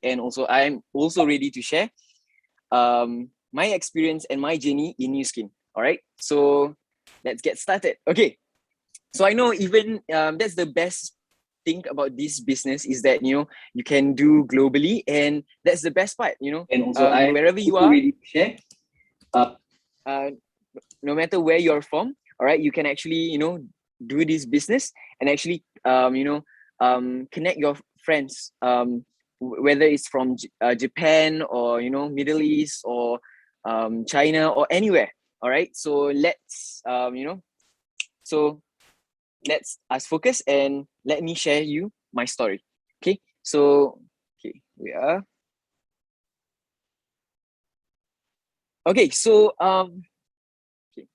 and also I'm also ready to share my experience and my journey in Nu Skin. All right, so let's get started. Okay, so I know even that's the best thing about this business is that you can do globally, and that's the best part. And also, I'm Wherever you also are, ready to share. uh, no matter where you're from, all right, you can actually do this business and actually connect your friends, whether it's from Japan or Middle East or China or anywhere. All right, so let's us focus and let me share you my story. Okay, so we are okay. So okay.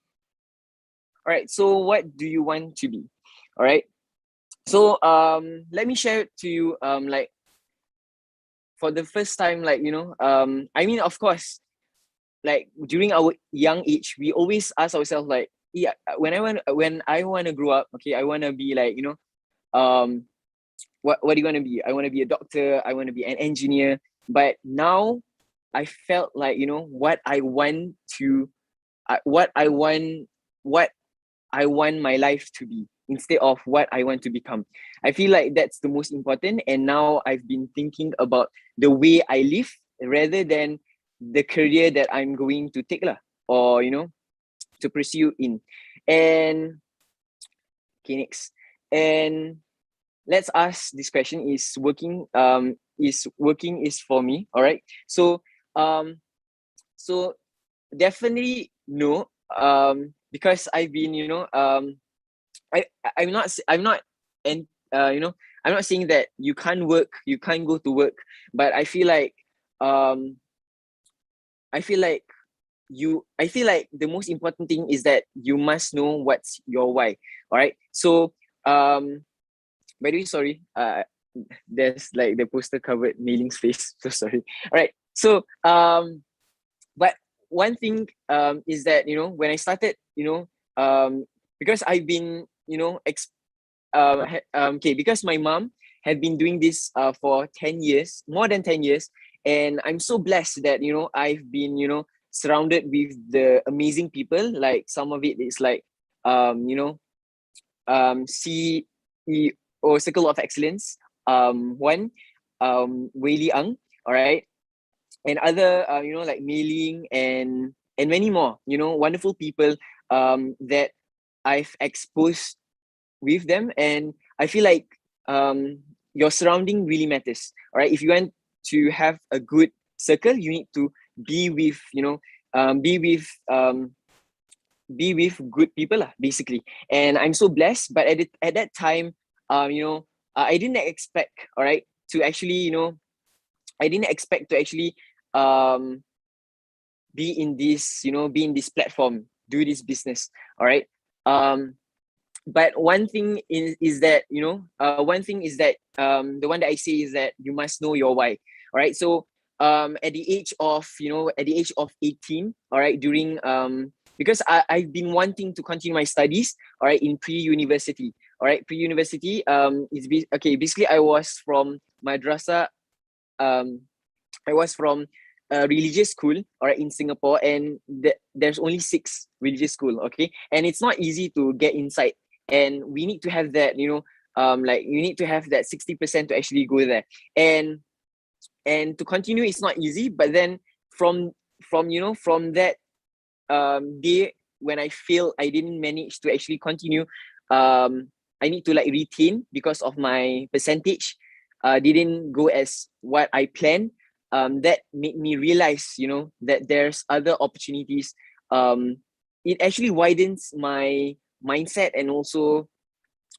All right. So what do you want to be? All right. So let me share it to you like for the first time, like I mean, of course, like during our young age, we always ask ourselves like, yeah, when I want to grow up, okay, I want to be like um what do you want to be? I want to be a doctor, I want to be an engineer. But now I felt like what I want to what I want my life to be instead of what I want to become. I feel like that's the most important. And now I've been thinking about the way I live rather than the career that I'm going to take lah, or to pursue in. And okay, next. And let's ask this question: is working is for me? All right. Um so definitely no, because I've been I I'm not and I'm not saying that you can't work, you can't go to work, but um I feel like I feel like the most important thing is that you must know what's your why. All right, so by the way, sorry, there's like the poster covered mailing space, so sorry. All right, so but one thing is that when I started because I've been okay, because my mom had been doing this for 10 years, more than 10 years. And I'm so blessed that, I've been, surrounded with the amazing people. Like some of it is like, CEO, Circle of Excellence, one, Wei Ang, all right. And other, like Mailing and many more, wonderful people that I've exposed with them. And I feel like your surrounding really matters. All right, if you want to have a good circle, you need to be with be with good people lah, basically. And I'm so blessed, but at that time I didn't expect, all right, to actually I didn't expect to actually um be in this platform, do this business. All right, but one thing is that one thing is that the one that I say is that you must know your why. All right, so at the age of 18, all right, during because I've been wanting to continue my studies, all right, in pre-university. All right, pre-university okay, basically I was from madrasa. I was from a religious school, all right, in Singapore, and there's only 6 religious school, okay, and it's not easy to get inside, and we need to have that, like you need to have that 60% to actually go there, and to continue it's not easy. But then from that day when I feel I didn't manage to actually continue, I need to like retain because of my percentage didn't go as what I planned. That made me realize that there's other opportunities. It actually widens my mindset and also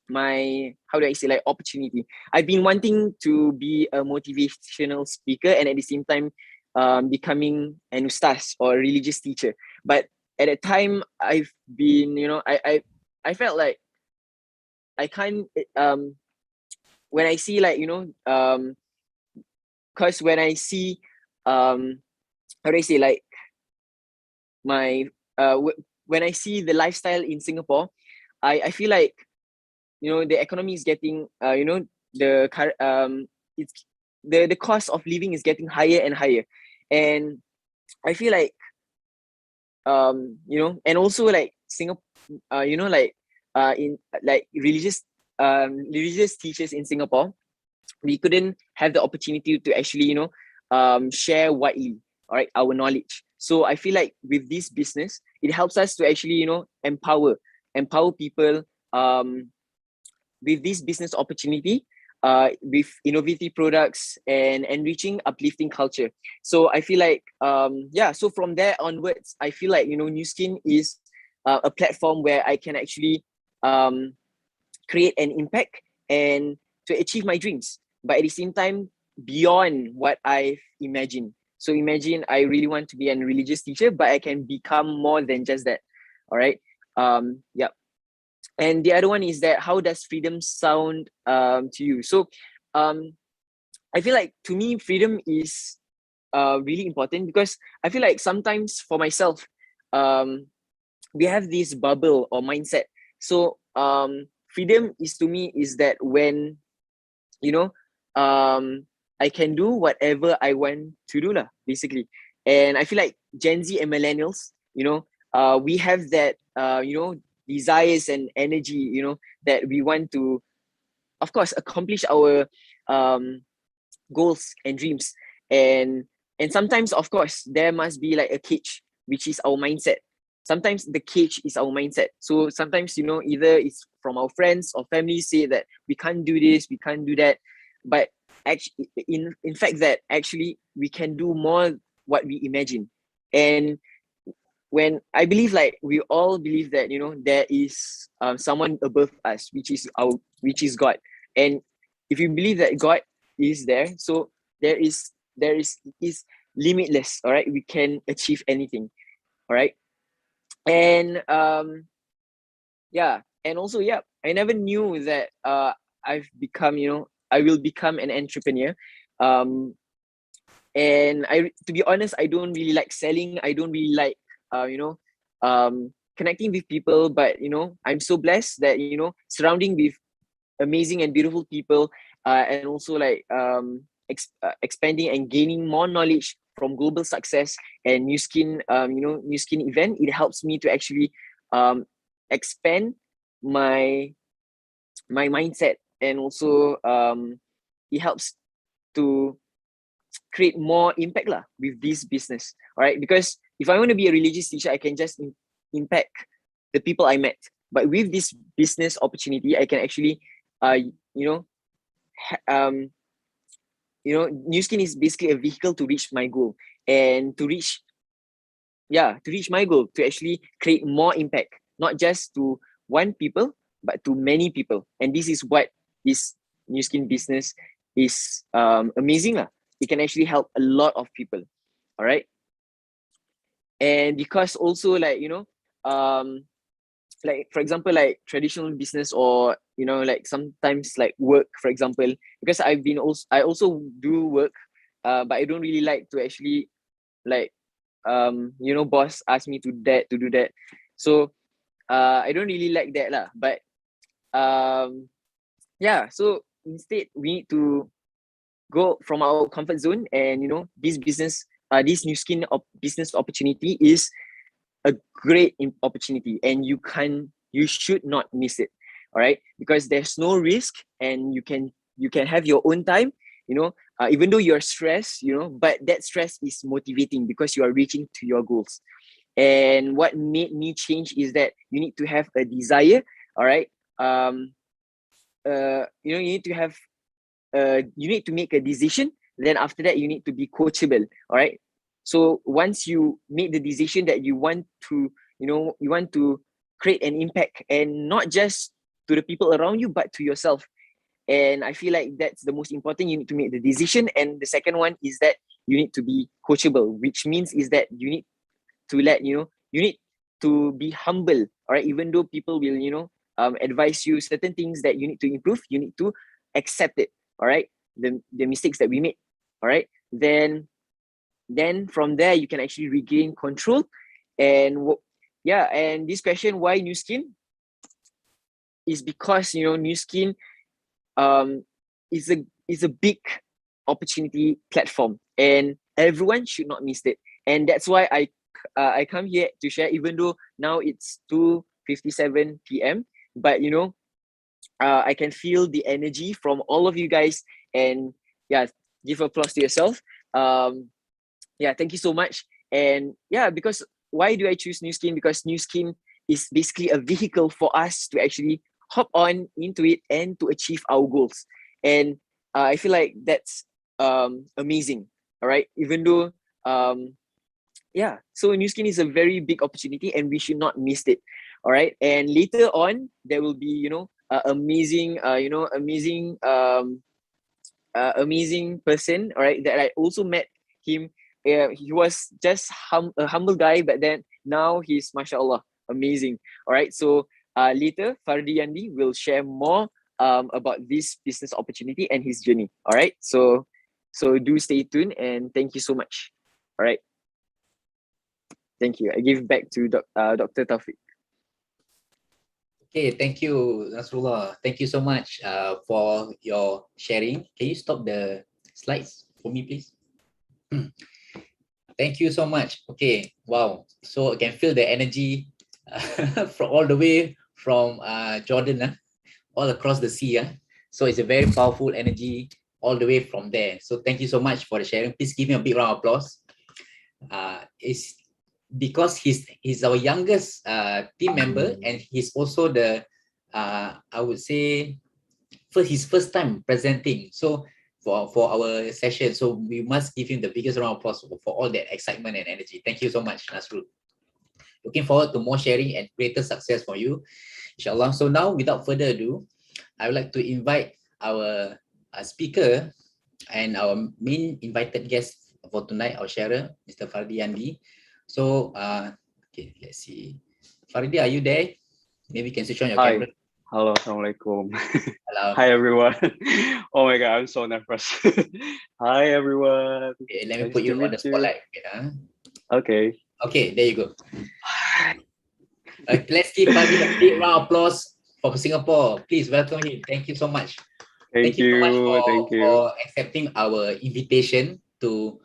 my, how do I say, like opportunity. I've been wanting to be a motivational speaker and at the same time becoming an ustaz or a religious teacher. But at that time I've been I felt like I can't when I see like because when I see how do I say, like my when I see the lifestyle in Singapore, I feel like the economy is getting the it's the cost of living is getting higher and higher. And I feel like and also like Singapore, in like religious teachers in Singapore, we couldn't have the opportunity to actually share widely, all right, our knowledge. So I feel like with this business, it helps us to actually empower people with this business opportunity, with innovative products and enriching, uplifting culture. So I feel like so from there onwards, I feel like New Skin is a platform where I can actually create an impact and to achieve my dreams, but at the same time beyond what I've imagined. So imagine I really want to be a religious teacher, but I can become more than just that. All right. Yeah. And the other one is that, how does freedom sound to you? So um I feel like, to me, freedom is really important, because I feel like sometimes for myself, um we have this bubble or mindset. So freedom is, to me, is that when you know I can do whatever I want to do lah, basically. And I feel like Gen Z and millennials, we have that desires and energy, that we want to, of course, accomplish our um goals and dreams. And sometimes, of course, there must be like a cage, which is our mindset. Sometimes the cage is our mindset. So sometimes, either it's from our friends or family say that we can't do this, we can't do that. But actually, in fact, that actually we can do more what we imagine. And when I believe, like, we all believe that there is someone above us, which is God. And if you believe that God is there, so there is limitless. All right, we can achieve anything. All right. And and also, I never knew that I will become an entrepreneur. um and to be honest, I don't really like selling. I don't really like connecting with people. But I'm so blessed that surrounding with amazing and beautiful people, and also like expanding and gaining more knowledge from global success and New Skin event. It helps me to actually expand my mindset. And also it helps to create more impact lah with this business. All right, because if I want to be a religious teacher, I can just impact the people I met. But with this business opportunity, I can actually you know um New Skin is basically a vehicle to reach my goal, and to reach my goal, to actually create more impact, not just to one people, but to many people. And this is what this New Skin business is amazing lah. It can actually help a lot of people. All right. And because also, like, like, for example, like traditional business, or like sometimes like work, for example, because I also do work, but I don't really like to actually, like, boss ask me to do that. So I don't really like that lah. But so instead, we need to go from our comfort zone. And this business opportunity is a great opportunity, and you should not miss it. All right, because there's no risk, and you can have your own time, even though you're stressed, but that stress is motivating, because you are reaching to your goals. And what made me change is that you need to have a desire. All right. You need to have you need to make a decision. Then after that, you need to be coachable. All right. So once you make the decision that you want to create an impact, and not just to the people around you, but to yourself. And I feel like that's the most important. You need to make the decision. And the second one is that you need to be coachable, which means is that you need you need to be humble. All right. Even though people will advise you certain things that you need to improve, you need to accept it. All right, the mistakes that we made. All right, then from there, you can actually regain control. And and this question, why New Skin, is because New Skin is a big opportunity platform, and everyone should not miss it. And that's why I come here to share, even though now it's 2:57 p.m. But I can feel the energy from all of you guys, and yeah, give applause to yourself. Yeah, thank you so much. And yeah, because why do I choose New Skin? Because New Skin is basically a vehicle for us to actually hop on into it and to achieve our goals. And I feel like that's amazing. All right, even though yeah, so New Skin is a very big opportunity, and we should not miss it. All right, and later on there will be amazing amazing person. All right, that I also met him. He was just a humble guy, but then now he's mashallah amazing. All right, so later Fardi Yandi will share more about this business opportunity and his journey. All right, so do stay tuned, and thank you so much. All right, thank you. I give back to Dr. Taufik. Okay, thank you, Nasrullah. Thank you so much for your sharing. Can you stop the slides for me, please? Thank you so much. Okay, wow. So I can feel the energy from all the way from Jordan, all across the sea. So it's a very powerful energy all the way from there. So thank you so much for the sharing. Please give me a big round of applause. It's because he's our youngest team member, and he's also the I would say his first time presenting. So for our session, so we must give him the biggest round of applause for all that excitement and energy. Thank you so much, Nasrul. Looking forward to more sharing and greater success for you, inshallah. So now, without further ado, I would like to invite our speaker and our main invited guest for tonight, our sharer, Mr. Fardi Yandi. So, okay, let's see. Faridi, are you there? Maybe you can switch on your camera. Hello, Assalamualaikum. Hello. Hi, everyone. Oh my God, I'm so nervous. Hi, everyone. Okay, let me put you on the spotlight. Okay. Okay, there you go. Let's give Faridi a big round of applause for Singapore. Please welcome him. Thank you so much. Thank you so much for accepting our invitation to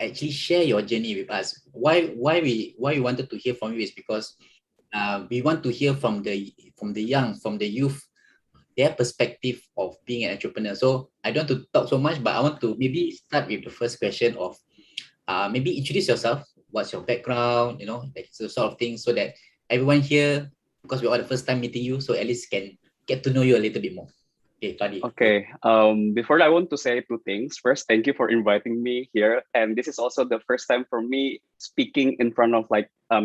actually share your journey with us. Why we wanted to hear from you is because we want to hear from the young, from the youth, their perspective of being an entrepreneur. So I don't want to talk so much, but I want to maybe start with the first question of maybe introduce yourself. What's your background? Like the sort of things, so that everyone here, because we're all the first time meeting you, so at least can get to know you a little bit more. Okay, Fadi. Okay. Before that, I want to say two things. First, thank you for inviting me here, and this is also the first time for me speaking in front of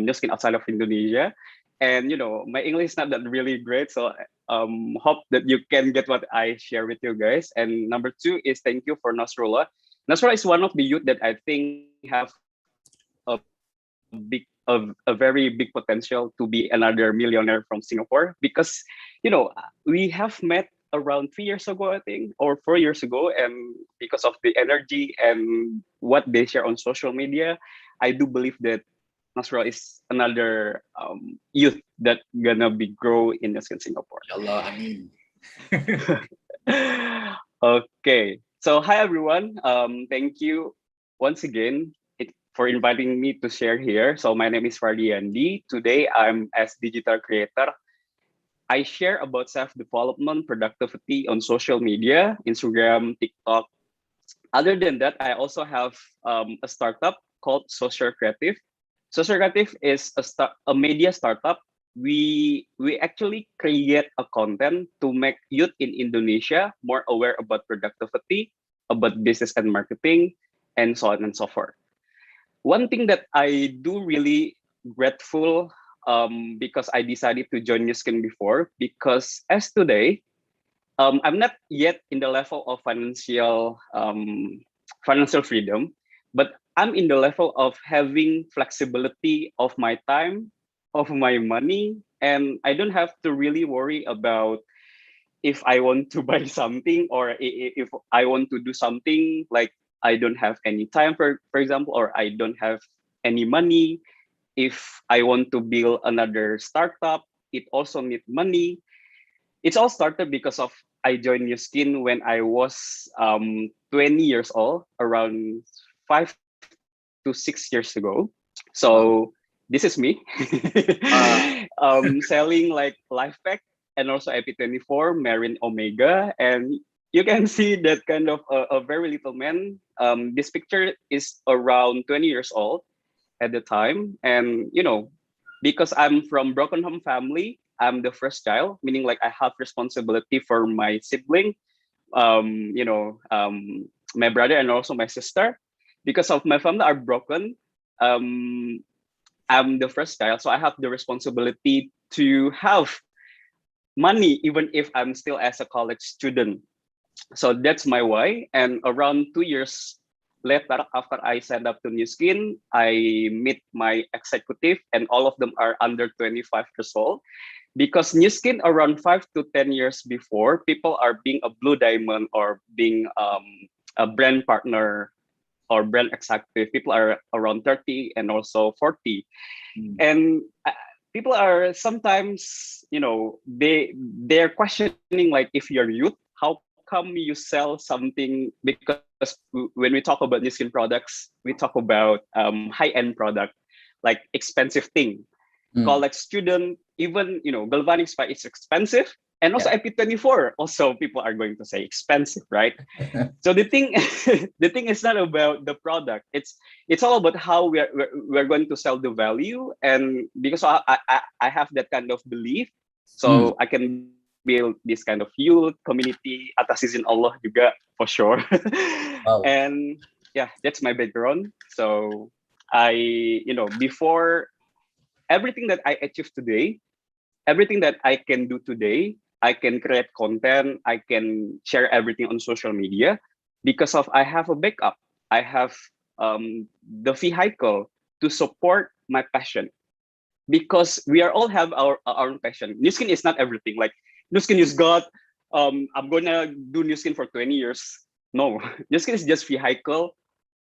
just outside of Indonesia. And my English is not that really great, so hope that you can get what I share with you guys. And number two is thank you for Nasrullah. Nasrullah is one of the youth that I think have a very big potential to be another millionaire from Singapore, because we have met around 3 years ago, I think, or 4 years ago, and because of the energy and what they share on social media, I do believe that Nasrullah is another youth that gonna be grow in Singapore. Inshallah, Amin. Okay, so hi everyone. Thank you once again for inviting me to share here. So my name is Fardi Andi. Today I'm as digital creator. I share about self-development, productivity on social media, Instagram, TikTok. Other than that, I also have a startup called Social Creative. Social Creative is a media startup. We actually create a content to make youth in Indonesia more aware about productivity, about business and marketing, and so on and so forth. One thing that I do really grateful because I decided to join New Skin before, because as today, I'm not yet in the level of financial freedom, but I'm in the level of having flexibility of my time, of my money, and I don't have to really worry about if I want to buy something, or if I want to do something, like I don't have any time, for example, or I don't have any money. If I want to build another startup, it also need money. It's all started because of I joined New Skin when I was 20 years old, around 5 to 6 years ago. Wow. So this is me Uh, selling like life pack and also AP24 Marine Omega. And you can see that kind of a very little man. This picture is around 20 years old at the time. And, because I'm from broken home family, I'm the first child, meaning like I have responsibility for my sibling, my brother and also my sister. Because of my family are broken, um, I'm the first child, so I have the responsibility to have money even if I'm still as a college student. So that's my why. And around 2 years later, after I signed up to New Skin, I meet my executive, and all of them are under 25 years old. Because New Skin, around 5 to 10 years before, people are being a blue diamond or being a brand partner or brand executive. People are around 30 and also 40. And people are sometimes, they're questioning, like, if you're youth, how come you sell something? Because when we talk about New Skin products, we talk about high-end product, like expensive thing. College student, even, galvanic spa is expensive. And also yeah. IP24, also people are going to say expensive, right? So the thing the thing is not about the product. It's all about how we're going to sell the value. And because I have that kind of belief, Mm. so I can build this kind of youth community atas izin Allah juga, for sure. Wow. And yeah, that's my background. So I, before everything that I achieve today, everything that I can do today, I can create content, I can share everything on social media because of I have a backup. I have the vehicle to support my passion, because we are all have our own passion. New Skin is not everything. Like, New Skin is God. I'm gonna do New Skin for 20 years. No, New Skin is just vehicle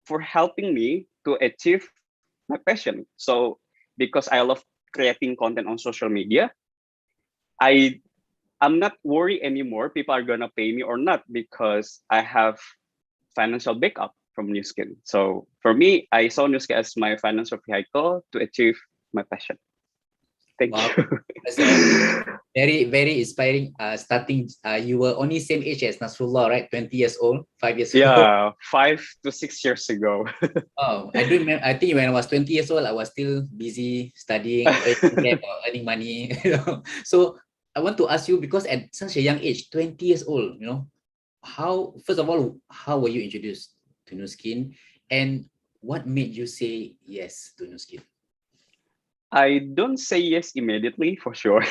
for helping me to achieve my passion. So because I love creating content on social media, I I'm not worried anymore. People are gonna pay me or not, because I have financial backup from New Skin. So for me, I saw New Skin as my financial vehicle to achieve my passion. Thank Wow. you. That's a very, very inspiring. Starting, you were only same age as Nasrullah, right? 20 years old, 5 years old. Yeah, 5 to 6 years ago. Oh, I do remember. I think when I was 20 years old, I was still busy studying, earning debt, or earning money. So I want to ask you, because at such a young age, 20 years old, how, first of all, how were you introduced to New Skin, and what made you say yes to New Skin? I don't say yes immediately, for sure.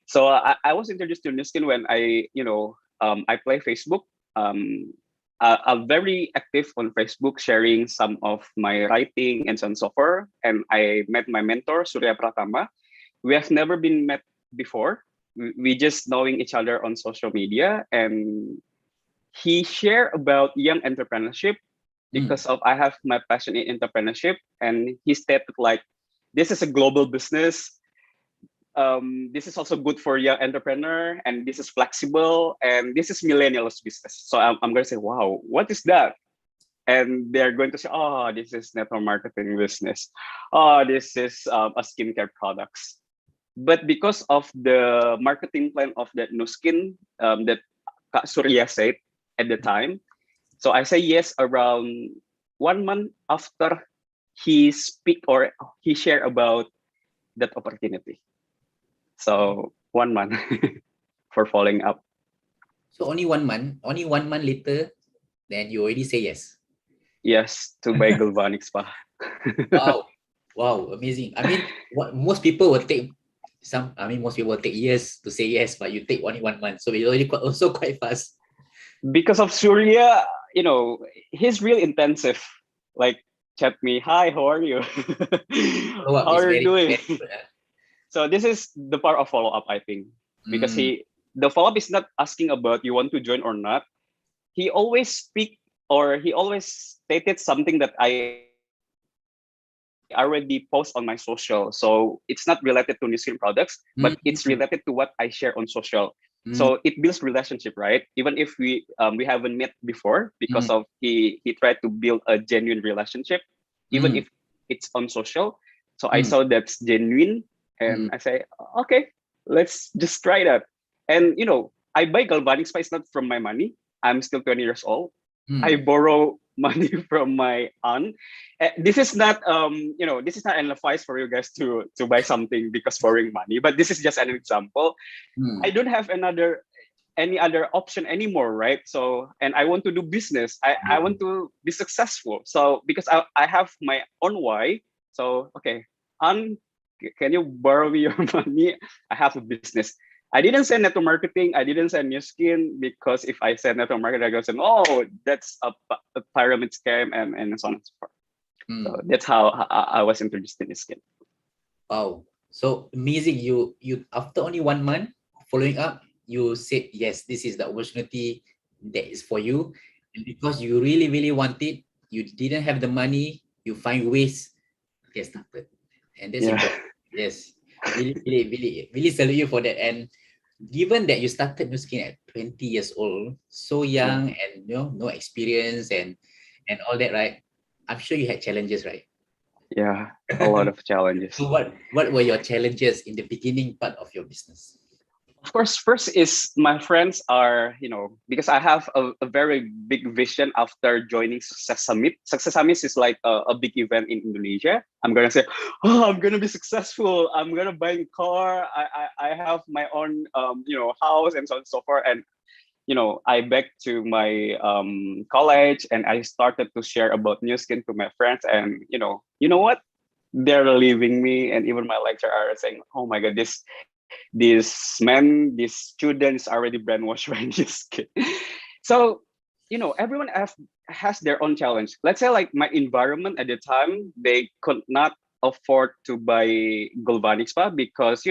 So I was introduced to New Skin when I play Facebook. I'm very active on Facebook, sharing some of my writing and so on and so forth. And I met my mentor, Surya Pratama. We have never been met before. We just knowing each other on social media, and he shared about young entrepreneurship, because of I have my passion in entrepreneurship. And he stated, like, this is a global business. This is also good for young entrepreneur, and this is flexible, and this is millennials business. So I'm going to say, wow, what is that? And they're going to say, oh, this is network marketing business. Oh, this is a skincare products. But because of the marketing plan of that New Skin, that Kak Surya said at the time, so I say yes around 1 month after he speak or he share about that opportunity. So 1 month for following up. So only 1 month later, then you already say yes. Yes, to buy galvanic spa. Wow, wow, amazing. I mean, what most people will take most people will take years to say yes, but you take only 1 month, so it's already also quite fast. Because of Surya, he's real intensive. Like, chat me, hi, how are you? Follow up How is are you very, doing? very good. So this is the part of follow up, I think, because the follow up is not asking about you want to join or not. He always speak, or he always stated something that I already post on my social. So it's not related to New Skin products, but it's related to what I share on social. So it builds relationship, right? Even if we haven't met before, because of he tried to build a genuine relationship, even if it's on social. So I saw that's genuine, and I say, okay, let's just try that. And I buy galvanic spice not from my money. I'm still 20 years old. I borrow money from my aunt. This is not this is not an advice for you guys to buy something because borrowing money, but this is just an example. I don't have any other option anymore, right? So, and I want to do business. I want to be successful. So because I have my own why. So okay, can you borrow me your money? I have a business. I didn't say network marketing. I didn't say new skin because if I said network marketing, I go say, oh, that's a pyramid scam and so on and so forth. So that's how I was introduced to new skin. Wow, so amazing! You after only 1 month following up, you said yes, this is the opportunity that is for you, and because you really want it, you didn't have the money, you find ways to get started, and that's important. Yes, really salute you for that. And given that you started new skin at 20 years old, so young, and no experience and all that, right? I'm sure you had challenges, right? Yeah, a lot of challenges. So what were your challenges in the beginning part of your business? Of course, first is my friends are, because I have a very big vision after joining Success Summit. Success Summit is like a big event in Indonesia. I'm gonna say, oh, I'm gonna be successful. I'm gonna buy a car. I have my own house and so on and so forth. And I back to my college and I started to share about new skin to my friends. And you know what? They're leaving me, and even my lecturer are saying, "Oh my God, these students already brainwashed by this kid." So everyone has their own challenge. Let's say like my environment at the time, they could not afford to buy galvanic spa because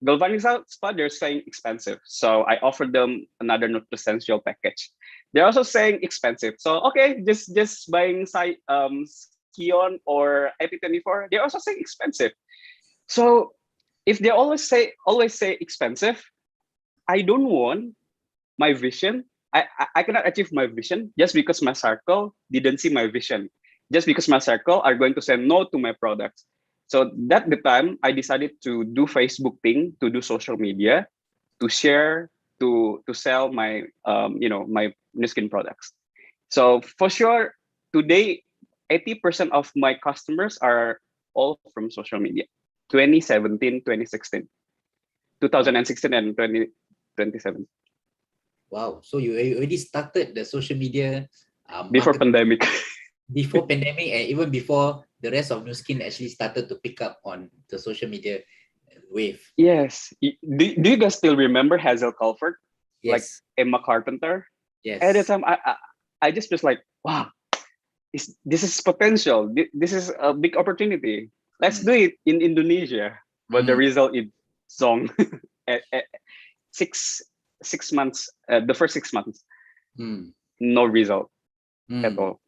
galvanic spa they're saying expensive. So I offered them another essential package. They're also saying expensive. So okay, just buying Kion or AP24, they're also saying expensive. So if they always say expensive, I don't want my vision. I cannot achieve my vision just because my circle didn't see my vision. Just because my circle are going to say no to my products. So that the time I decided to do Facebook thing, to do social media, to share, to sell my my new skin products. So for sure, today 80% of my customers are all from social media. 2017, 2016, 2016, and 2027. Wow, so you already started the social media Before pandemic. before pandemic, and even before the rest of new skin actually started to pick up on the social media wave. Yes. Do you guys still remember Hazel Culford? Like Yes. Emma Carpenter? Yes. At the time, I just was like, wow, this is potential. This is a big opportunity. Let's do it in Indonesia. But the result is song. at 6 months, the first 6 months, no result at all.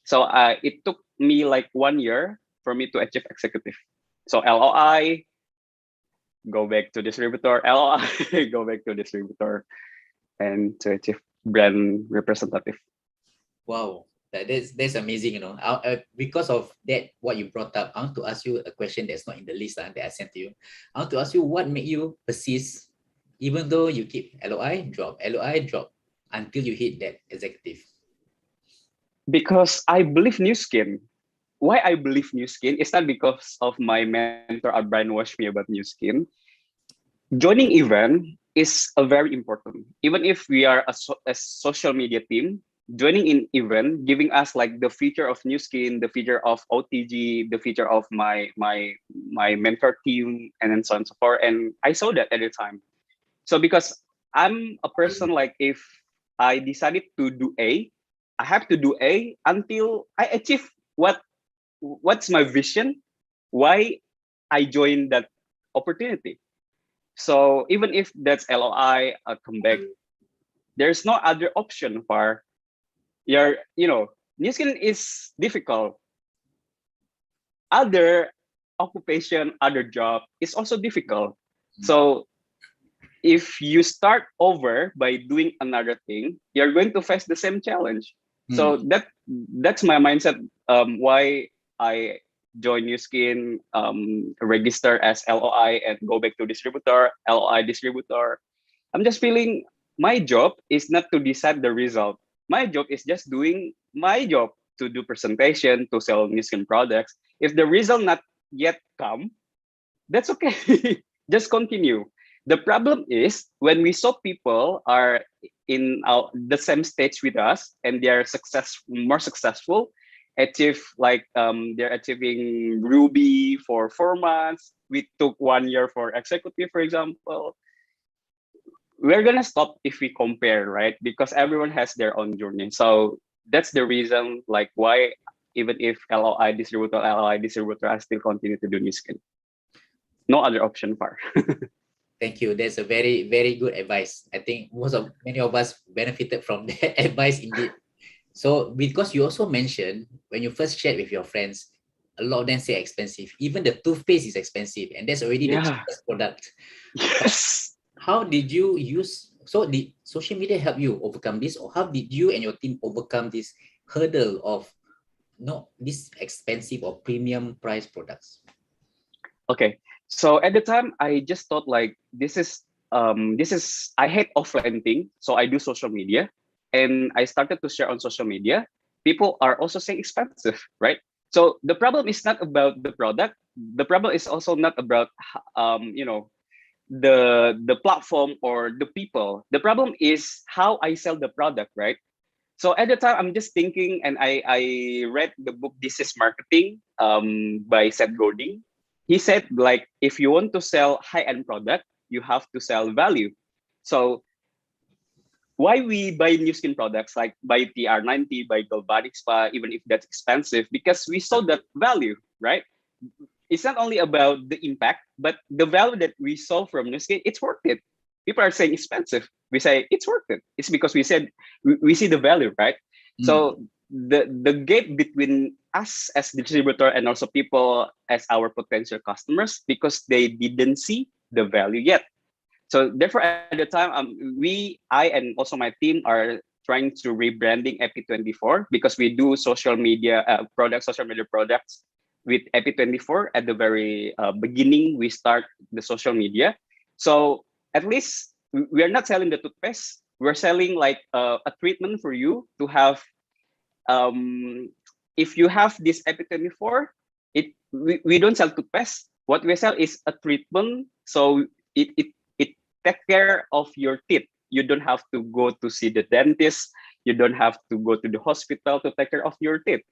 So it took me like 1 year for me to achieve executive. So LOI, go back to distributor, LOI, go back to distributor, and to achieve brand representative. Wow, that's amazing. Because of that, what you brought up, I want to ask you a question that's not in the list that I sent to you. I want to ask you, what made you persist, even though you keep LOI drop until you hit that executive? Because I believe new skin. Why I believe new skin is not because of my mentor or brainwash me about new skin. Joining event is a very important. Even if we are a social media team, joining in event, giving us like the feature of new skin, the feature of OTG, the feature of my mentor team, and then so on and so forth. And I saw that at the time. So because I'm a person like if I decided to do A, I have to do A until I achieve what's my vision, why I joined that opportunity. So even if that's LOI, I'll come back. There's no other option for new skin is difficult. Other occupation, other job is also difficult. So if you start over by doing another thing, you're going to face the same challenge. So that's my mindset. Why I join New Skin, register as LOI and go back to distributor, LOI distributor. I'm just feeling my job is not to decide the result. My job is just doing my job to do presentation, to sell New Skin products. If the result not yet come, that's okay. Just continue. The problem is when we saw people are in the same stage with us and they are more successful, achieve like they're achieving Ruby for 4 months. We took 1 year for executive, for example. We're gonna stop if we compare, right? Because everyone has their own journey. So that's the reason, like why even if LOI distributor, I still continue to do New Skin. No other option far. Thank you. That's a very, very good advice. I think many of us benefited from that advice indeed. So because you also mentioned when you first shared with your friends, a lot of them say expensive. Even the toothpaste is expensive, and that's already the cheapest product. Yes. How did you use? So did social media help you overcome this, or how did you and your team overcome this hurdle of this expensive or premium price products? Okay. So at the time, I just thought like this is I hate offline thing, so I do social media, and I started to share on social media. People are also saying expensive, right? So the problem is not about the product. The problem is also not about the platform or the people. The problem is how I sell the product, right? So at the time, I'm just thinking, and I read the book This Is Marketing by Seth Godin. He said, like, if you want to sell high-end product, you have to sell value. So why we buy New Skin products, like buy TR90, buy Galvanic Spa, even if that's expensive, because we saw that value, right? It's not only about the impact, but the value that we saw from New Skin, it's worth it. People are saying expensive. We say it's worth it. It's because we said we see the value, right? So the gap between us as distributor and also people as our potential customers, because they didn't see the value yet. So therefore, at the time, I and also my team are trying to rebranding EP24 because we do social media products with EP24 at the very beginning. We start the social media, so at least we are not selling the toothpaste. We're selling like a treatment for you to have. If you have this EP24, we don't sell toothpaste. What we sell is a treatment, so it take care of your teeth. You don't have to go to see the dentist. You don't have to go to the hospital to take care of your teeth.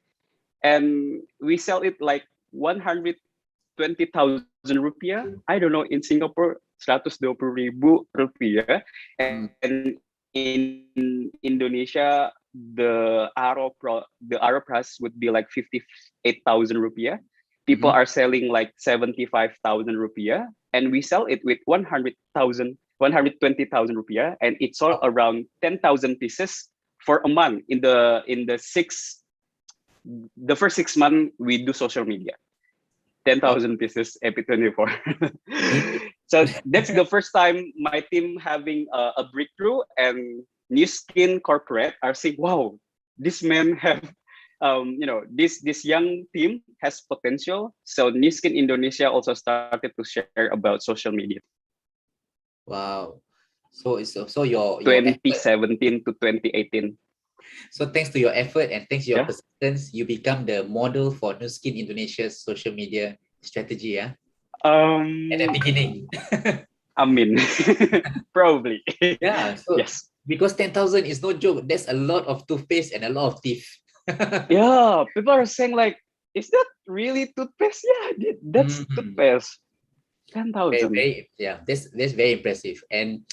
And we sell it like 120,000 rupiah. I don't know, in Singapore, 120,000 rupiah. And in Indonesia, the Aro price would be like 58,000 rupiah. People are selling like 75,000 rupiah, and we sell it with 120,000 rupiah, and it's all around 10,000 pieces for a month. In the first 6 months we do social media, 10,000 pieces EP24. So that's the first time my team having a breakthrough, and New Skin corporate are saying, wow, this man have this young team has potential. So New Skin Indonesia also started to share about social media. Wow. So your 2017 to 2018. So thanks to your effort and thanks to your persistence, you become the model for New Skin Indonesia's social media strategy, yeah? At the beginning. I mean, probably. Yeah. So yes. Because 10,000 is no joke. That's a lot of toothpaste and a lot of teeth. Yeah, people are saying like, is that really toothpaste? Yeah, that's toothpaste. 10,000. That's very impressive. And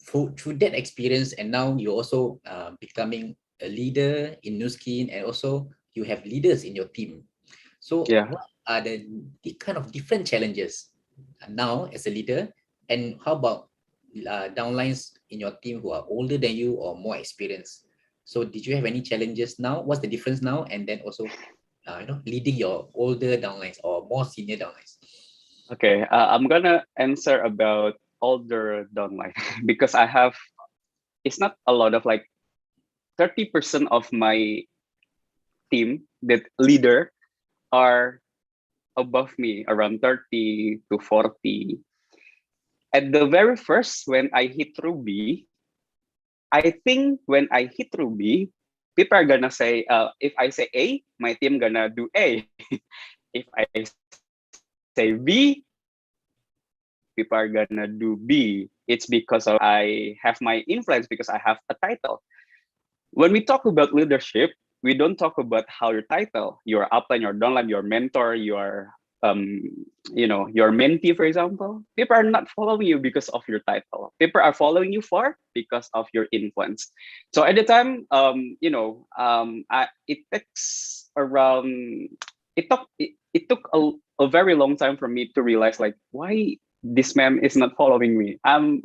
through that experience, and now you're also becoming a leader in New Skin, and also you have leaders in your team. So what are the kind of different challenges now as a leader, and how about downlines in your team who are older than you or more experienced? So did you have any challenges now? What's the difference now? And then also, leading your older downlines or more senior downlines. Okay, I'm gonna answer about older downline because I have, it's not a lot of like 30% of my team that leader are above me, around 30 to 40. At the very first, when I hit Ruby, I think when I hit Ruby, people are gonna say, if I say A, my team gonna do A. If I say B, people are gonna do B. It's because of I have my influence because I have a title. When we talk about leadership, we don't talk about how your title, your upline, your downline, your mentor, your your mentee, for example. People are not following you because of your title. People are following you for because of your influence. So at the time, it takes around it took a very long time for me to realize like why this man is not following me. I'm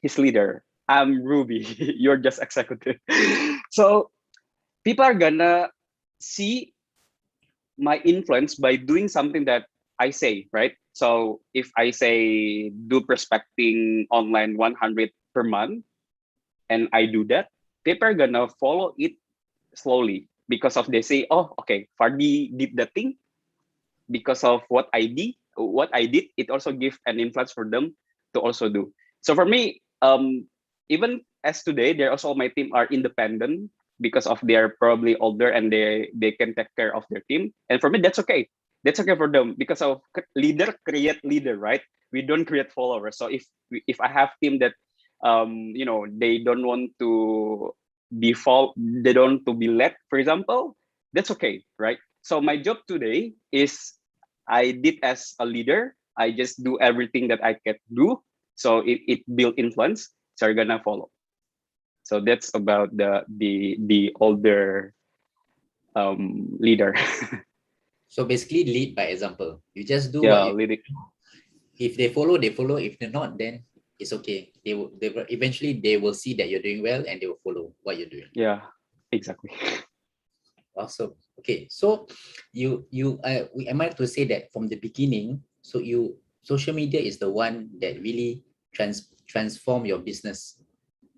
his leader. I'm Ruby. You're just executive. So people are gonna see my influence by doing something that I say, right? So if I say do prospecting online 100 per month and I do that, people are gonna follow it slowly because of they say, oh, okay, Fardi did the thing because of what I did, it also give an influence for them to also do. So for me, even as today, they're also my team are independent because of they're probably older and they can take care of their team. And for me, that's okay. That's okay for them because of leader create leader, right? We don't create followers. So if I have team that they don't want to they don't want to be led, for example, that's okay, right? So my job today is I did as a leader. I just do everything that I can do. So it build influence. So you're gonna follow. So that's about the older leader. So basically lead by example. You just do what Yeah, you, leading. if they follow, they follow. If they're not, then it's okay. Eventually they will see that you're doing well and they will follow what you're doing. Yeah, exactly. Awesome. Okay, so am I to say that from the beginning? So social media is the one that really transform your business,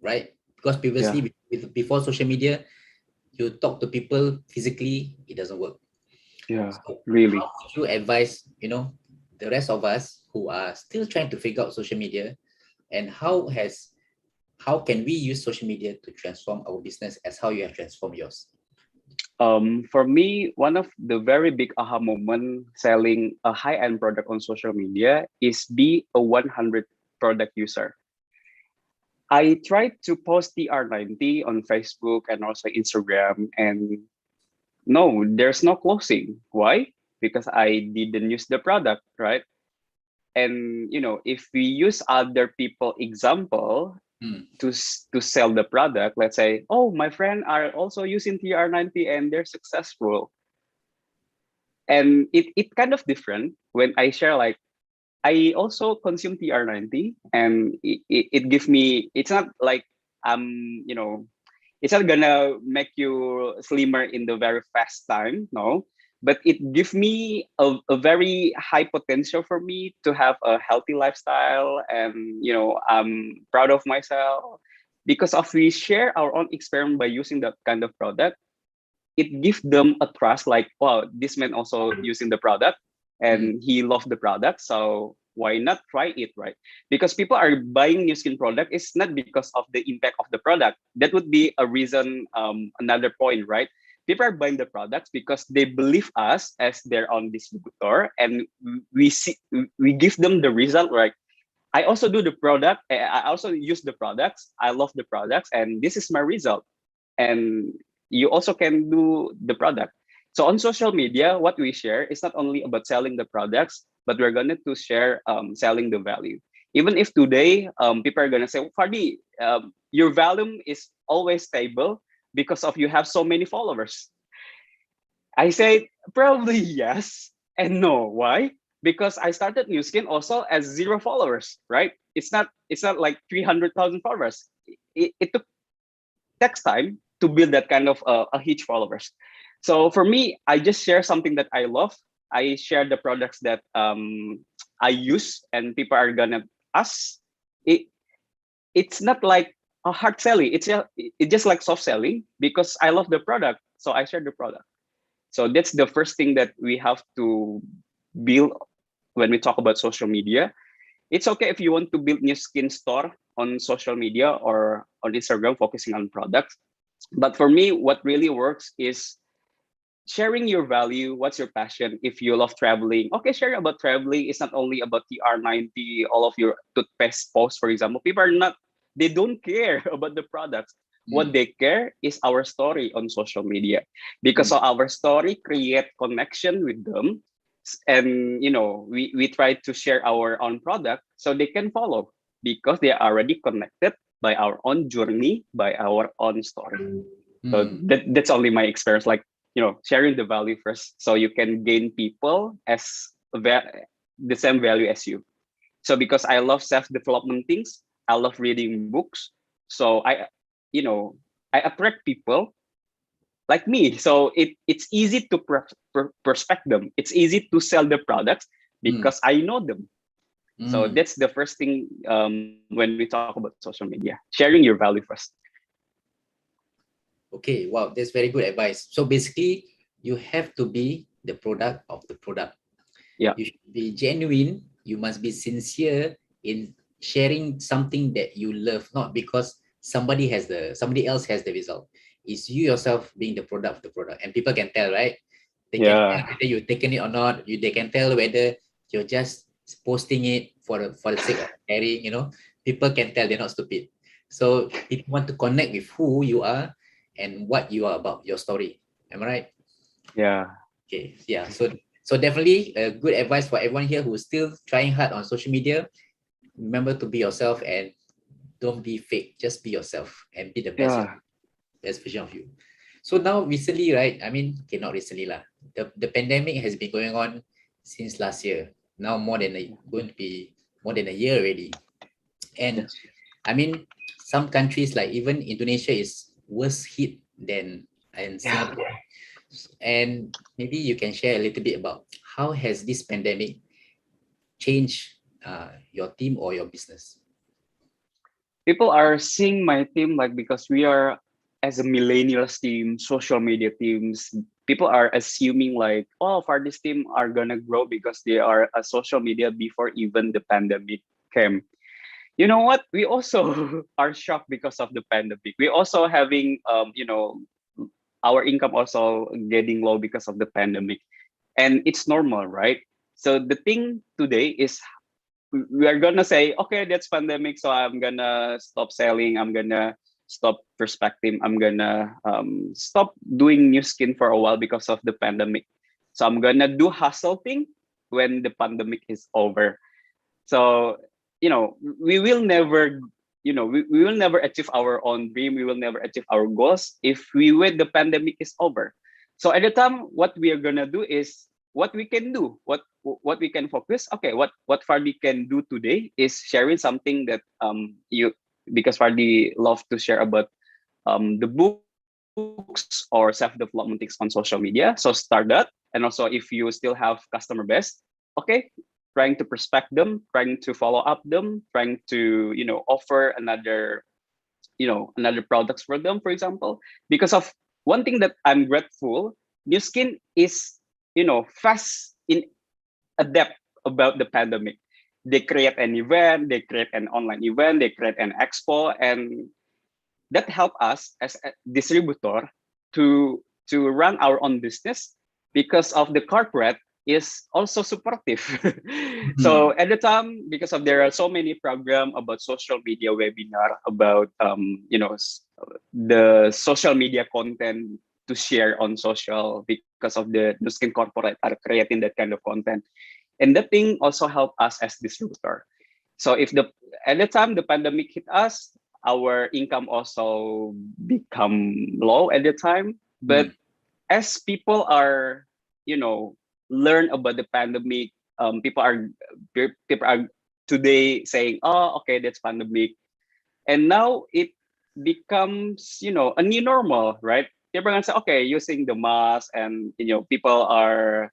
right? Because Yeah, previously, before social media, you talk to people physically, it doesn't work. yeah, So how really. would you advise, the rest of us who are still trying to figure out social media, and how can we use social media to transform our business as how you have transformed yours? For me, one of the very big aha moment selling a high-end product on social media is be a 100 product user. I tried to post the R90 on Facebook and also Instagram, and no, there's no closing. Why? Because I didn't use the product, right? And if we use other people example Hmm. to sell the product, let's say, oh, my friend are also using TR90 and they're successful. And it kind of different when I share like I also consume TR90 and it gives me, it's not like it's not gonna make you slimmer in the very fast time, no, but it gives me a very high potential for me to have a healthy lifestyle. And I'm proud of myself because of we share our own experiment by using that kind of product. It gives them a trust like, wow, this man also using the product Hmm. and he loved the product, so why not try it, right? Because people are buying new skin product, it's not because of the impact of the product. That would be a reason, another point, right? People are buying the products because they believe us as their own distributor, and we give them the result, right? I also do the product, I also use the products, I love the products, and this is my result. And you also can do the product. So on social media, what we share is not only about selling the products, but we're going to share selling the value. Even if today people are going to say, "Oh, Fardi, your volume is always stable because of you have so many followers." I say probably yes and no. Why? Because I started New Skin also as zero followers, right? It's not like 300,000 followers. It took takes time to build that kind of a huge followers. So for me, I just share something that I love. I share the products that I use, and people are gonna ask it it's not like a hard selling. It's just like soft selling because I love the product, so I share the product. So that's the first thing that we have to build when we talk about social media. It's okay if you want to build new skin store on social media or on Instagram, focusing on products. But for me, what really works is sharing your value. What's your passion? If you love traveling, okay, share about traveling. It's not only about the R90, all of your toothpaste posts, for example. People are not, they don't care about the products. What Mm. they care is our story on social media, because Mm. of our story create connection with them. And we try to share our own product so they can follow, because they are already connected by our own journey, by our own story. So Mm. that's only my experience, like sharing the value first so you can gain people as the same value as you. So because I love self-development things, I love reading books, so you know I attract people like me. So it's easy to prospect them, it's easy to sell the products Mm. because I know them. So Mm. that's the first thing, when we talk about social media, sharing your value first. Okay, wow, that's very good advice. So basically, you have to be the product of the product. Yeah. You should be genuine. You must be sincere in sharing something that you love, not because somebody else has the result. It's you yourself being the product of the product, and people can tell, right? They can tell Yeah. whether you've taken it or not. They can tell whether you're just posting it for the sake of sharing. People can tell they're not stupid. So people want to connect with who you are and what you are about, your story. Am I right? Yeah. Okay, yeah. So definitely good advice for everyone here who's still trying hard on social media. Remember to be yourself and don't be fake. Just be yourself and be the Yeah. best version of you. So now recently, right? I mean, okay, not recently lah. The pandemic has been going on since last year. Now going to be more than a year already. And Yes. I mean, some countries like even Indonesia is worse hit than in Yeah. Singapore. And maybe you can share a little bit about how has this pandemic changed your team or your business? People are seeing my team, like, because we are, as a millennials team, social media teams, people are assuming like, oh, for this team are gonna grow because they are a social media before even the pandemic came. You know what, we also are shocked because of the pandemic. We also having, our income also getting low because of the pandemic, and it's normal, right? So the thing today is, we are gonna say, okay, that's pandemic, so I'm gonna stop selling, I'm gonna stop prospecting, I'm gonna stop doing new skin for a while because of the pandemic. So I'm gonna do hustle thing when the pandemic is over. So we will never, we will never achieve our own dream, we will never achieve our goals if we wait the pandemic is over. So at the time, what we are gonna do is what we can do, what we can focus. Okay, what Fardi can do today is sharing something that you because Fardi love to share about the books or self-development things on social media. So start that. And also, if you still have customer base, okay, trying to prospect them, trying to follow up them, trying to offer another products for them, for example. Because of one thing that I'm grateful, New Skin is fast in adapt about the pandemic. They create an event, they create an online event, they create an expo, and that help us as a distributor to run our own business, because of the corporate is also supportive. So Mhm. at the time, because of there are so many program about social media webinar about the social media content to share on social, because of the skin corporate are creating that kind of content, and that thing also help us as distributor. So if the at the time the pandemic hit us, our income also become low at the time. But Mm. as people are, learn about the pandemic, people are today saying, oh, okay, that's pandemic, and now it becomes, a new normal, right? People are gonna say, okay, using the mask, and people are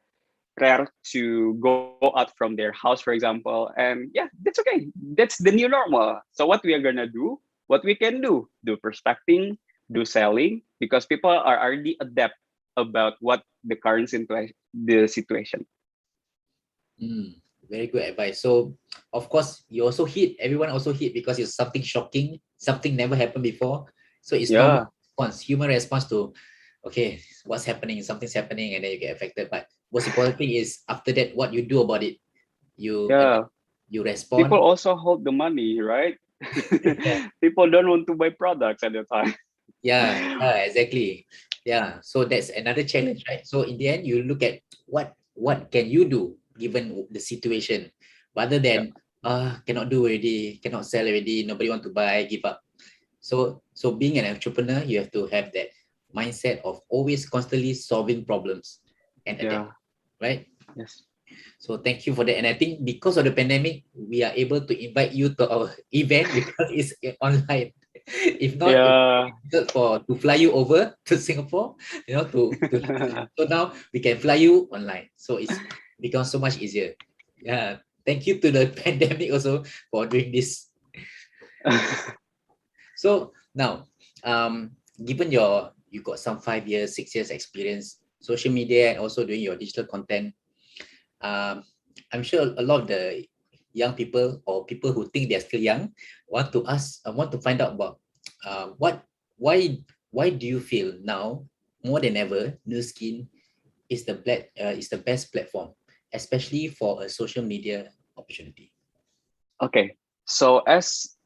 rare to go out from their house, for example. And yeah, that's okay. That's the new normal. So what we are gonna do, what we can do prospecting, do selling, because people are already adept about what the current situation, the situation. Very good advice. So, of course, you also hit, everyone also hit because it's something shocking, something never happened before. So it's normal Yeah, response, human response to, okay, what's happening, something's happening, and then you get affected. But most important thing is after that, what you do about it. yeah. You People respond. also hold the money, right? People don't want to buy products at the time. Yeah, exactly. Yeah, so that's another challenge, right? So in the end, you look at what can you do given the situation, rather Yeah, than cannot do already, cannot sell already, nobody want to buy, give up. So being an entrepreneur, you have to have that mindset of always constantly solving problems and adapt, yeah, right? yes. So thank you for that. And I think because of the pandemic, we are able to invite you to our event because it's online. If not, it Yeah. difficult for to fly you over to Singapore, to so now we can fly you online. So it's become so much easier. Yeah. Thank you to the pandemic also for doing this. So now, given you got some 5 years, 6 years experience, social media and also doing your digital content, um, I'm sure a lot of the young people or people who think they're still young want to find out about what why do you feel now more than ever New Skin is the best platform, especially for a social media opportunity. Okay. So as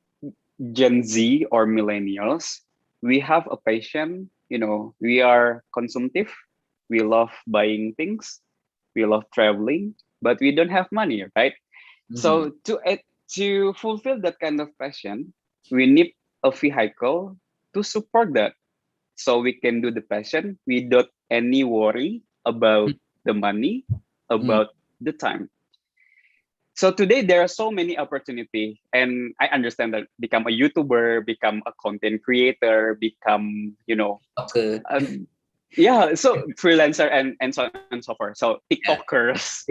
Gen Z or millennials, we have a passion, we are consumptive. We love buying things. We love traveling, but we don't have money, right? Mm, So to fulfill that kind of passion, we need a vehicle to support that. So we can do the passion without any worry about the money, mm, about the time. So today there are so many opportunity, and I understand that become a YouTuber, become a content creator, become okay. um, yeah, so freelancer and so on and so forth. So Yeah. TikTokers.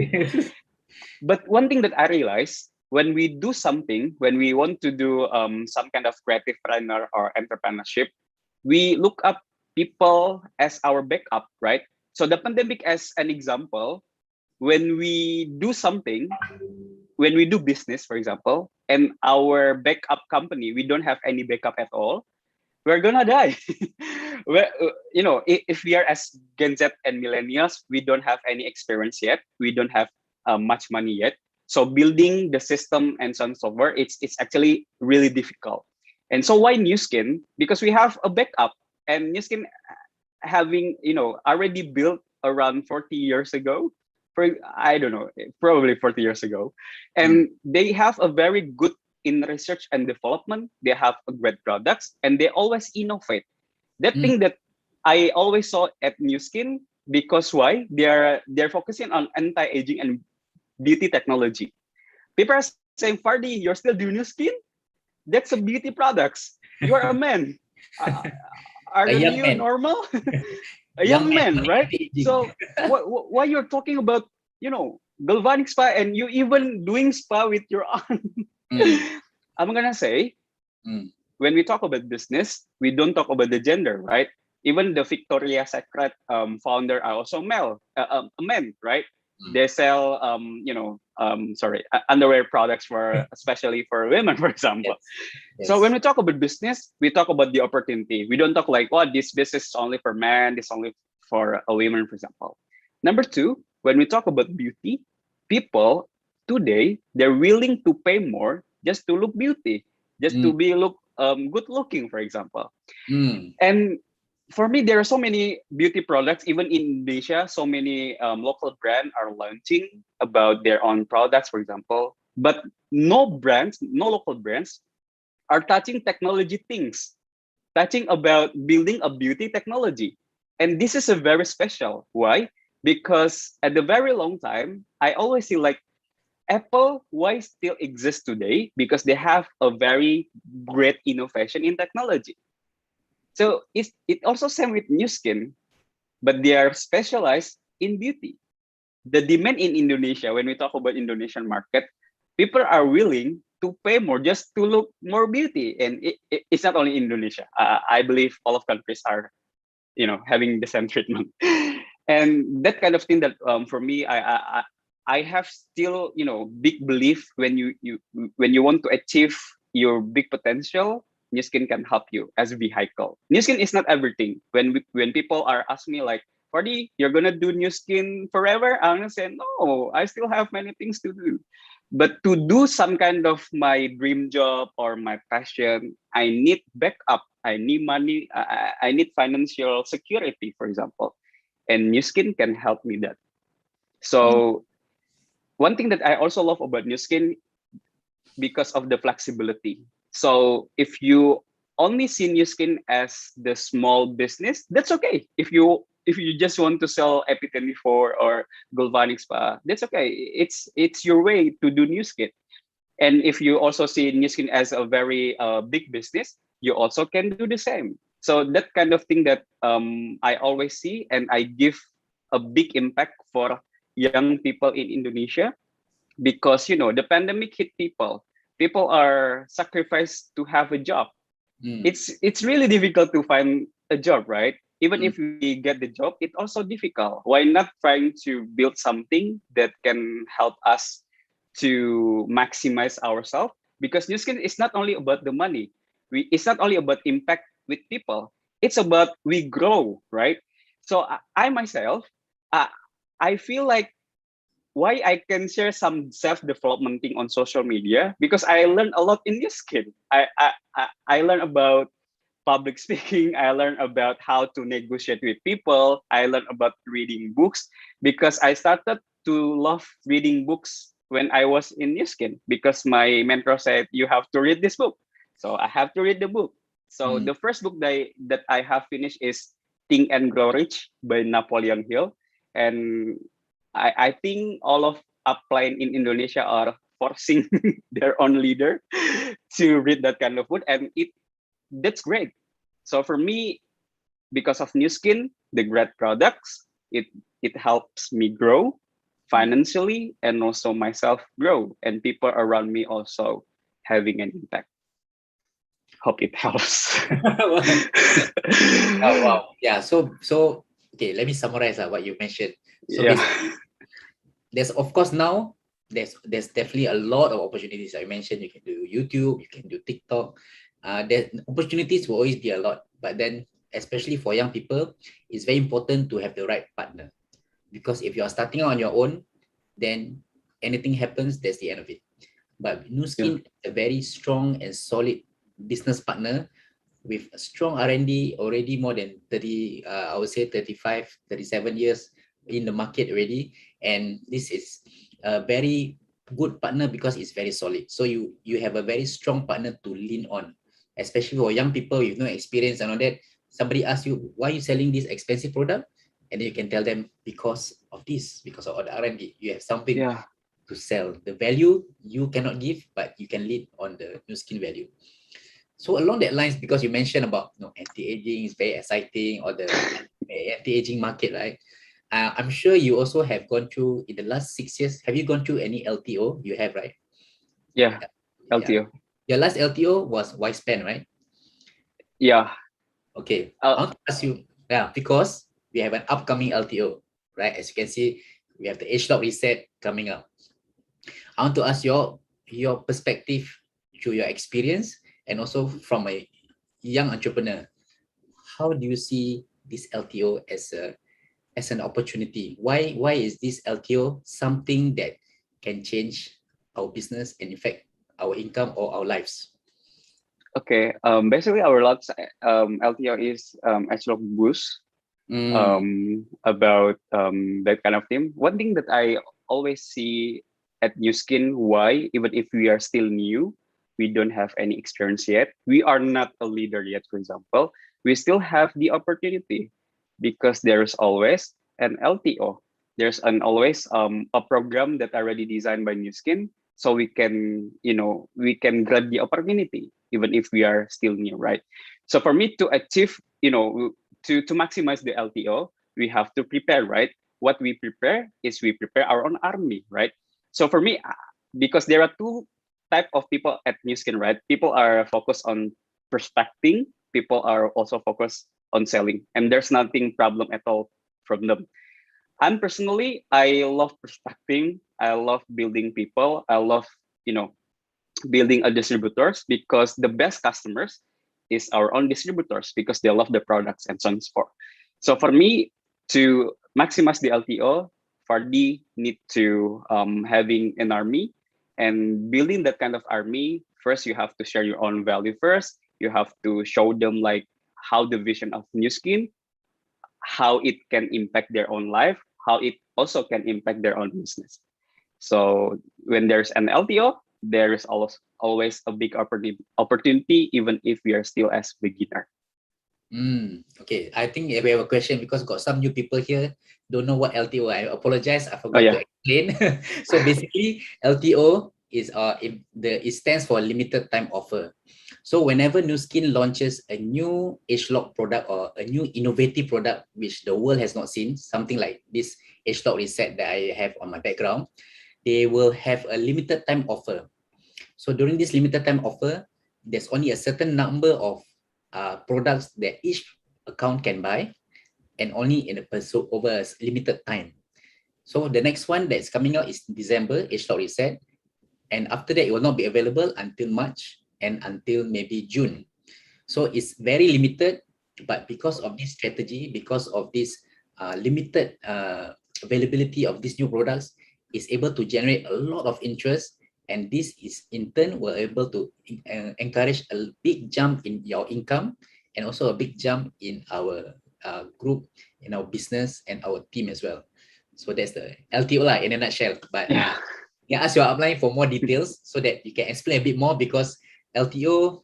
But one thing that I realized, when we do something, when we want to do some kind of creative planner or entrepreneurship, we look up people as our backup, right? So the pandemic as an example, when we do something, when we do business, for example, and our backup company, we don't have any backup at all, we're gonna die. If we are as Gen Z and millennials, we don't have any experience yet. We don't have much money yet. So building the system and so on and so forth, it's actually really difficult. And so why New Skin? Because we have a backup, and New Skin having already built around 40 years ago, for I don't know, probably 40 years ago, Mm, and they have a very good in research and development. They have a great products, and they always innovate. That mm, thing that I always saw at New Skin, because why they're focusing on anti-aging and beauty technology. People are saying, Fardy, you're still doing New Skin? That's a beauty products. You are a man. Uh, a aren't young you man, normal? A young young man man, doing right? anti-aging. So why you're talking about galvanic spa, and you even doing spa with your aunt? Mm, I'm gonna say, mm, when we talk about business, we don't talk about the gender, right? Even the Victoria's Secret founder are also male, men, right? mm. They sell, underwear products for especially for women, for example. Yes, So when yes. we talk about business, we talk about the opportunity. We don't talk like, oh, this business is only for men, this only for a woman, for example. Number two, when we talk about beauty, people today they're willing to pay more just to look beauty, just Mm, to be look good looking, for example. mm, And for me, there are so many beauty products, even in Indonesia, so many local brands are launching about their own products, for example. But no local brands are touching technology things, touching about building a beauty technology. And this is a very special. Why? Because at the very long time, I always see like Apple, why still exists today? Because they have a very great innovation in technology. So it also same with New Skin, but they are specialized in beauty. the demand in Indonesia, when we talk about Indonesian market, people are willing to pay more just to look more beauty. And it's not only Indonesia. I believe all of countries are, having the same treatment. And that kind of thing that for me, I have still, big belief when you want to achieve your big potential, New Skin can help you as a vehicle. New Skin is not everything. When people are asking me like, Party, you're gonna do New Skin forever? I'm gonna say no. I still have many things to do. But to do some kind of my dream job or my passion, I need backup. I need money. I need financial security, for example, and New Skin can help me that. So one thing that I also love about New Skin because of the flexibility. So if you only see New Skin as the small business, that's okay. If you just want to sell Epi24 or Galvanic Spa, that's okay. It's your way to do New Skin. And if you also see New Skin as a very big business, you also can do the same. So that kind of thing that I always see, and I give a big impact for young people in Indonesia, because the pandemic hit people. People are sacrificed to have a job. It's really difficult to find a job, right? Even if we get the job, it's also difficult. Why not trying to build something that can help us to maximize ourselves? Because New Skin is not only about the money. It's not only about impact with people. It's about we grow, right? So I myself, uh, I feel like why I can share some self-development thing on social media, because I learned a lot in this skin. I learned about public speaking. I learned about how to negotiate with people. I learned about reading books, because I started to love reading books when I was in New Skin, because my mentor said you have to read this book. So I have to read the book. So the first book that I have finished is Think and Grow Rich by Napoleon Hill. And I think all of upline in Indonesia are forcing their own leader to read that kind of book, and that's great. So for me, because of New Skin, the great products, it helps me grow financially, and also myself grow, and people around me also having an impact. Hope it helps. Oh, wow. Yeah. So okay, let me summarize what you mentioned. So Yeah. there's of course now there's definitely a lot of opportunities. I mentioned you can do YouTube, you can do TikTok. The opportunities will always be a lot, but then especially for young people, it's very important to have the right partner, because if you are starting out on your own, then anything happens, that's the end of it. But New Skin is a very strong and solid business partner with a strong R&D, already more than 30, I would say 35, 37 years in the market already. And this is a very good partner because it's very solid. So you have a very strong partner to lean on, especially for young people with no experience and all that. Somebody asks you, why are you selling this expensive product? And then you can tell them, because of this, because of all the R&D. You have something to sell. The value you cannot give, but you can lead on the New Skin value. So along that lines, because you mentioned about anti-aging is very exciting, or the anti-aging market, right? I'm sure you also have gone through in the last 6 years. Have you gone through any LTO? You have, right? Yeah. LTO. Your last LTO was Wispan, right? Yeah. Okay. I want to ask you, because we have an upcoming LTO, right? As you can see, we have the age lock reset coming up. I want to ask your perspective through your experience, and also from a young entrepreneur. How do you see this LTO as an opportunity? Why is this LTO something that can change our business and in fact our income or our lives? Okay. Basically, our last LTO is actually boost about that kind of thing. One thing that I always see at New Skin, why even if we are still new, we don't have any experience yet, we are not a leader yet, for example, we still have the opportunity, because there's always an LTO. There's always a program that already designed by New Skin, so we can grab the opportunity even if we are still new, right? So for me to achieve, to maximize the LTO, we have to prepare, right? what we prepare is we prepare our own army, right? So for me, because there are two type of people at New Skin, right? People are focused on prospecting. People are also focused on selling, and there's nothing problem at all from them. I'm personally, I love prospecting. I love building people. I love, you know, building a distributors because the best customers is our own distributors because they love the products and so on and so forth. So for me to maximize the LTO, Fardi need to having an army and building that kind of army. First, you have to share your own value first. You have to show them like how the vision of New Skin, how it can impact their own life, how it also can impact their own business. So when there's an LTO, there is always a big opportunity, even if we are still as beginner. Okay, I think we have a question because got some new people here don't know what LTO. I apologize, I Oh forgot to yeah, explain. So basically, LTO is it stands for limited time offer. So whenever New Skin launches a new age lock product or a new innovative product which the world has not seen, something like this age lock reset that I have on my background, they will have a limited time offer. So during this limited time offer, there's only a certain number of products that each account can buy, and only in over a limited time. So the next one that's coming out is December, age lock reset, and after that it will not be available until March and until maybe June. So it's very limited, but because of this strategy, because of this limited availability of these new products, is able to generate a lot of interest, and this is in turn will able to encourage a big jump in your income and also a big jump in our group, in our business and our team as well. So that's the LTO lah in a nutshell. But yeah. yeah, ask your upline for more details so that you can explain a bit more, because LTO,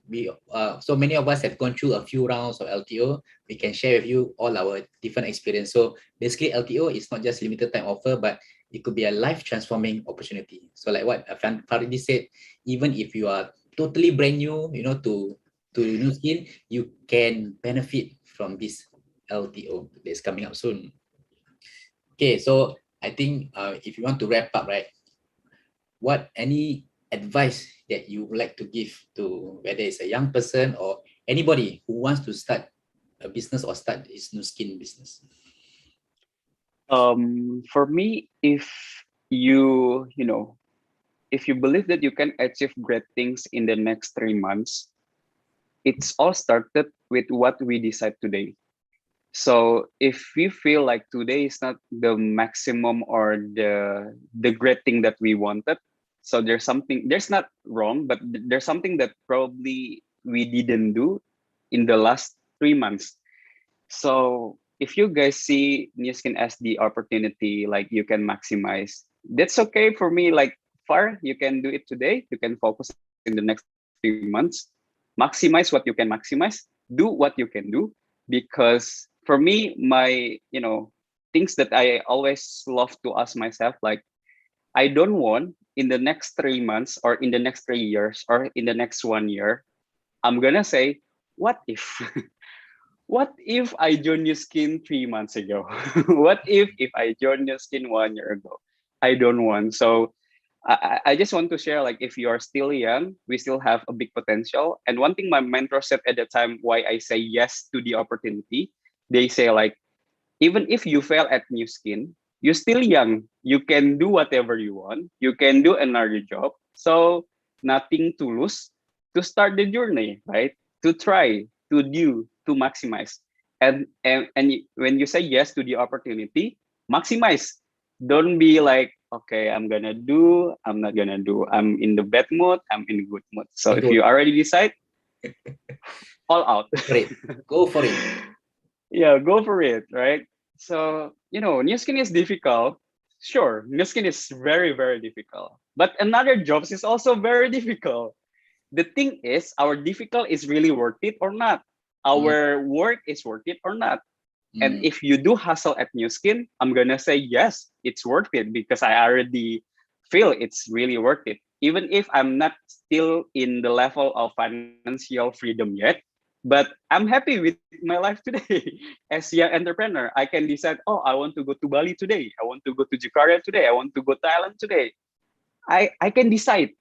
so many of us have gone through a few rounds of LTO. We can share with you all our different experience. So basically, LTO is not just limited time offer, but it could be a life transforming opportunity. So like what Faridi said, even if you are totally brand new, to New Skin, you can benefit from this LTO that's coming up soon. Okay, so I think if you want to wrap up, right? What any advice that you would like to give to whether it's a young person or anybody who wants to start a business or start his New Skin business? For me, if you know, if you believe that you can achieve great things in the next 3 months, it's all started with what we decide today. So if we feel like today is not the maximum or the great thing that we wanted, so there's not wrong, but there's something that probably we didn't do in the last 3 months. So if you guys see New Skin as the opportunity, like you can maximize, that's okay for me. Like far, you can do it today. You can focus in the next 3 months, maximize what you can maximize, do what you can do. Because for me, my things that I always love to ask myself, like I don't want in the next 3 months or in the next 3 years or in the next 1 year, I'm gonna say, what if? What if I joined New Skin 3 months ago? What if I joined New Skin 1 year ago? I don't want. So I just want to share, like, if you are still young, we still have a big potential. And one thing my mentor said at the time why I say yes to the opportunity, they say like, even if you fail at New Skin, you're still young. You can do whatever you want. You can do another job. So nothing to lose to start the journey, right? To try, to do, to maximize. And when you say yes to the opportunity, maximize. Don't be like, okay, I'm gonna do, I'm not gonna do. I'm in the bad mood, I'm in good mood. So if you already decide, all out. Go for it. Go for it. Yeah, go for it, right? So, New Skin is difficult. Sure, New Skin is very, very difficult. But another jobs is also very difficult. The thing is, our difficult is really worth it or not. Our work is worth it or not. And if you do hustle at New Skin, I'm gonna say yes, it's worth it because I already feel it's really worth it. Even if I'm not still in the level of financial freedom yet, But I'm happy with my life today. As a young entrepreneur, I can decide, oh, I want to go to Bali today. I want to go to Jakarta today. I want to go to Thailand today. I can decide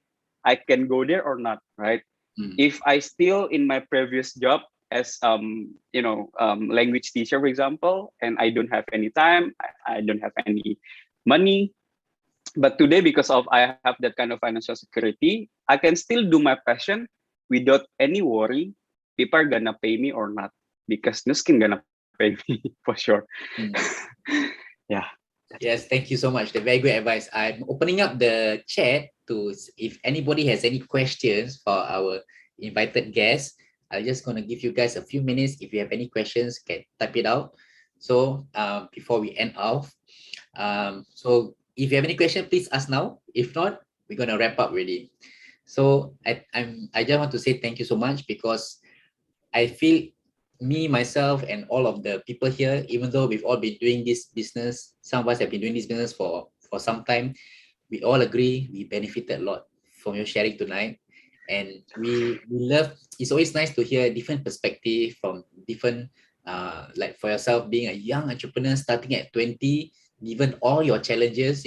I can go there or not, right? Mm. If I still in my previous job as language teacher, for example, and I don't have any time, I don't have any money. But today, because of I have that kind of financial security, I can still do my passion without any worry. People are gonna pay me or not, because Nuskin gonna pay me for sure. Mm. Yeah. Yes, thank you so much. The very good advice. I'm opening up the chat to if anybody has any questions for our invited guests. I'm just gonna give you guys a few minutes. If you have any questions, can type it out. So before we end off, so if you have any question, please ask now. If not, we're gonna wrap up already. So I just want to say thank you so much, because I feel me, myself, and all of the people here, even though we've all been doing this business, some of us have been doing this business for some time, we all agree we benefited a lot from your sharing tonight. And we love, it's always nice to hear different perspective from different, like for yourself, being a young entrepreneur starting at 20, given all your challenges,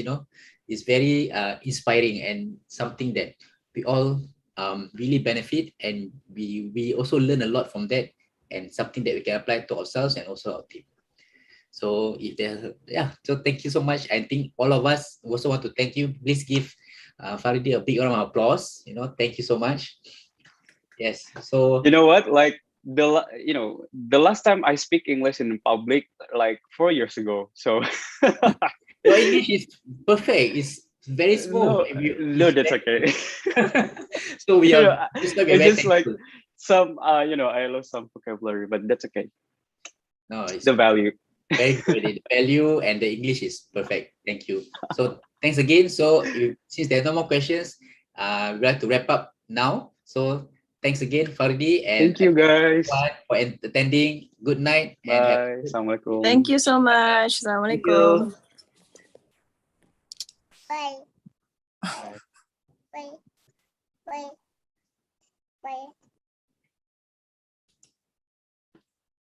it's very inspiring, and something that we all really benefit, and we also learn a lot from that, and something that we can apply to ourselves and also our team. So if there, so thank you so much. I think all of us also want to thank you. Please give Faridi a big round of applause. Thank you so much. Yes. So You know what? Like the last time I speak English in public, like 4 years ago. So your English is perfect. It's very smooth. no, no, It's that's very okay. so we You are know, just we're it's very just like thankful. some I lost some vocabulary, but that's okay. No, it's The value. very good. The value and the English is perfect. Thank you. So thanks again. So since there are no more questions, we have to wrap up now. So thanks again, Faridi, and Thank you, guys. everyone for attending. Good night and have Bye. Thank Assalamualaikum. you so much. thank you. Assalamualaikum. Bye. Bye. Bye. Bye.